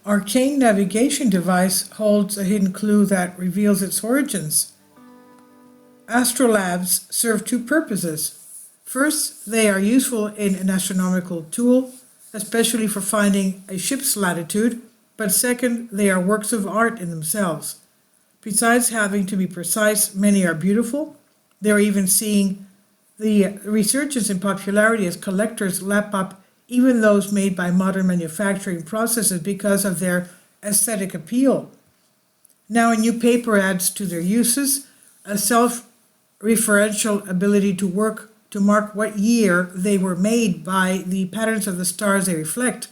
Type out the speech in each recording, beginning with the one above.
Arcane navigation device holds a hidden clue that reveals its origins. Astrolabs serve two purposes. First, they are useful in an astronomical tool, especially for finding a ship's latitude, but second, they are works of art in themselves. Besides having to be precise, many are beautiful. They are even seeing the resurgence in popularity as collectors lap up even those made by modern manufacturing processes because of their aesthetic appeal. Now a new paper adds to their uses a self-referential ability to mark what year they were made by the patterns of the stars they reflect.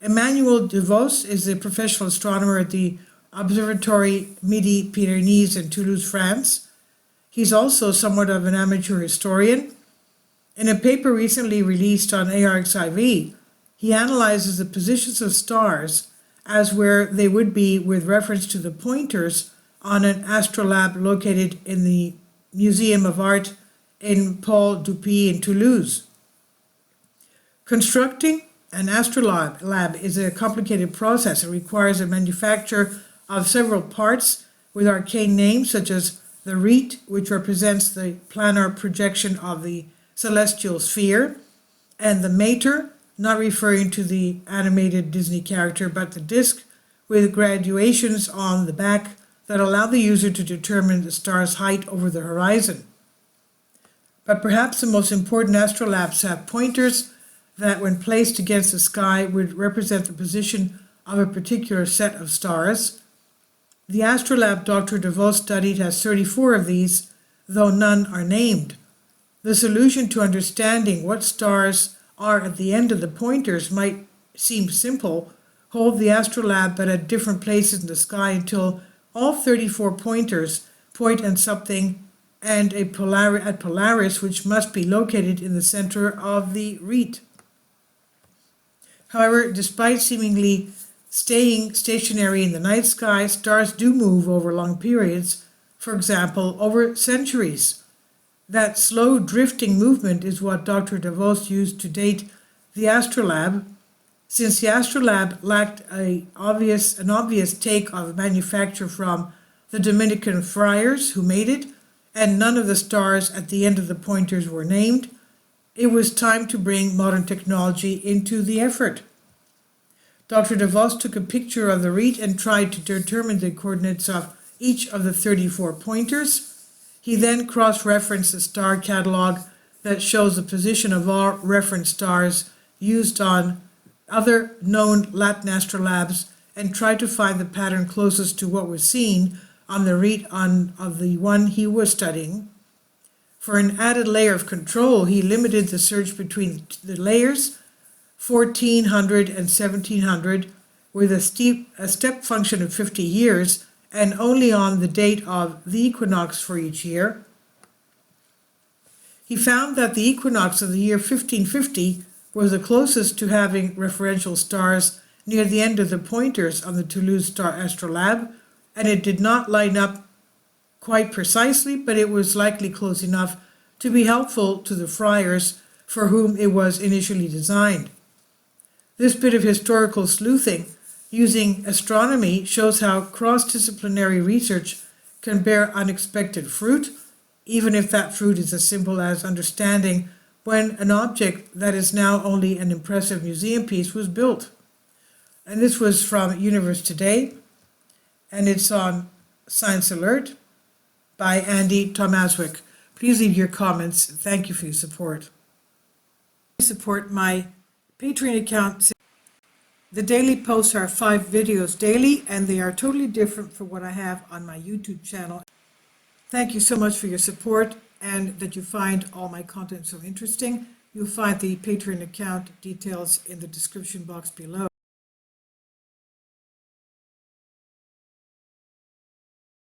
Emmanuel DeVos is a professional astronomer at the Observatory Midi-Pyrénées in Toulouse, France. He's also somewhat of an amateur historian. In a paper recently released on ARXIV, he analyzes the positions of stars as where they would be with reference to the pointers on an astrolabe located in the Museum of Art in Paul Dupuy in Toulouse. Constructing an astrolabe is a complicated process. It requires a manufacture of several parts with arcane names such as the rete, which represents the planar projection of the celestial sphere, and the mater, not referring to the animated Disney character, but the disc with graduations on the back that allow the user to determine the star's height over the horizon. But perhaps the most important astrolabes have pointers that, when placed against the sky, would represent the position of a particular set of stars. The astrolabe Dr. DeVos studied has 34 of these, though none are named. The solution to understanding what stars are at the end of the pointers might seem simple. Hold the astrolabe but at different places in the sky until all 34 pointers point at something and at Polaris, which must be located in the center of the rete. However, despite seemingly staying stationary in the night sky, stars do move over long periods, for example, over centuries. That slow drifting movement is what Dr. DeVos used to date the astrolabe, since the astrolabe lacked an obvious take of manufacture from the Dominican friars who made it, and none of the stars at the end of the pointers were named. It was time to bring modern technology into the effort. Dr. DeVos took a picture of the rete and tried to determine the coordinates of each of the 34 pointers. He then cross-referenced the star catalog that shows the position of all reference stars used on other known Latin astrolabes and tried to find the pattern closest to what was seen on the rete of the one he was studying. For an added layer of control, he limited the search between the layers 1400 and 1700 with a step function of 50 years and only on the date of the equinox for each year. He found that the equinox of the year 1550 was the closest to having referential stars near the end of the pointers on the Toulouse star astrolabe, and it did not line up quite precisely, but it was likely close enough to be helpful to the friars for whom it was initially designed. This bit of historical sleuthing using astronomy shows how cross-disciplinary research can bear unexpected fruit, even if that fruit is as simple as understanding when an object that is now only an impressive museum piece was built. And this was from Universe Today, and it's on Science Alert by Andy Tomaswick. Please leave your comments. Thank you for your support. Support my Patreon account. The daily posts are 5 videos daily, and they are totally different from what I have on my YouTube channel. Thank you so much for your support and that you find all my content so interesting. You'll find the Patreon account details in the description box below.